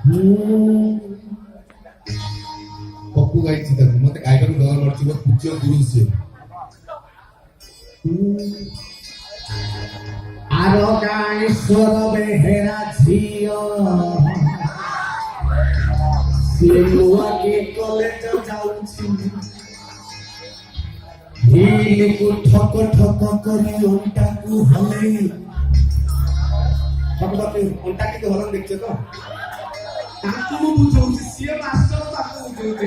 ପପୁ ଗାଇଛି ତାକୁ ମତେ ଗାଇବାକୁ ଡର ମାରୁଛି ମୋ ପୂଜ୍ୟ ଗୁରୁ ସିଏ ଆର ଗାଈଶ୍ୱର ବେହେରା ଝିଅ ସିଏ ନୂଆ କି କଲେଜ ଯାଉଛି ହିଲକୁ ଠକ ଠକ କରି ଅଣ୍ଟାକୁ ହଲେଇ ଅଣ୍ଟା କିନ୍ତୁ ହଲନ ଦେଖିଛ ତ ତାଙ୍କୁ ମୁଁ ବୁଝଉଛି ସିଏ ମାଷ୍ଟର ତାକୁ ବୁଝଉଛି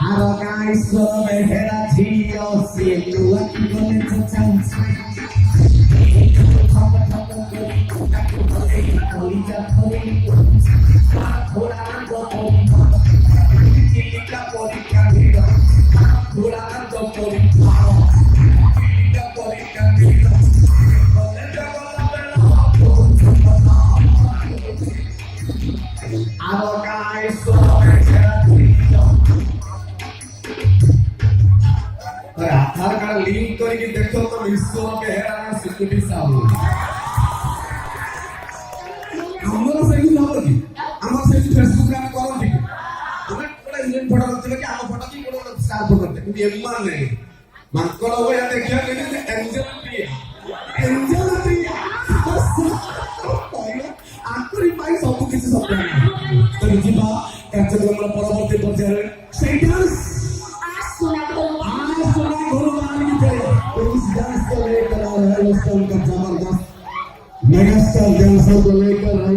ଆର ଗାଈଶ୍ୱର ବେହେରା ଝିଅ ସିଏ ନୂଆ କି କଲେଜ ଯାଉଛି आधार कार्ड लिंक करके देखो तो विश्व बेहेरा सिक्योरिटी साहब ଆମର ସେଇ ନବ କି ଆମର ସେଇ ଫେସବୁକ୍ ରେ ଆମେ କରନ୍ତି କି ଆମେ ଗୋଟେ ଇଣ୍ଡିଆନ ଫଟୋ ରଖିଥିଲେ କି ଆମ ଫଟୋ କି ଗୋଟେ ଷ୍ଟାର ଫଟୋ ରଖିଥିଲେ କିନ୍ତୁ ଏମାନେ ମାଙ୍କଡ଼ ଭଳିଆ ଦେଖିବା କିନ୍ତୁ ଏଞ୍ଜେଲ ପ୍ରିୟା ଆଙ୍କରି ପାଇଁ ସବୁ କିଛି ସତ୍ୟ ତ ଯିବା କାର୍ଯ୍ୟକ୍ରମର ପରବର୍ତ୍ତୀ ପର୍ଯ୍ୟାୟରେ ସେଇଟା मेगास्टार डांसर को लेकर आई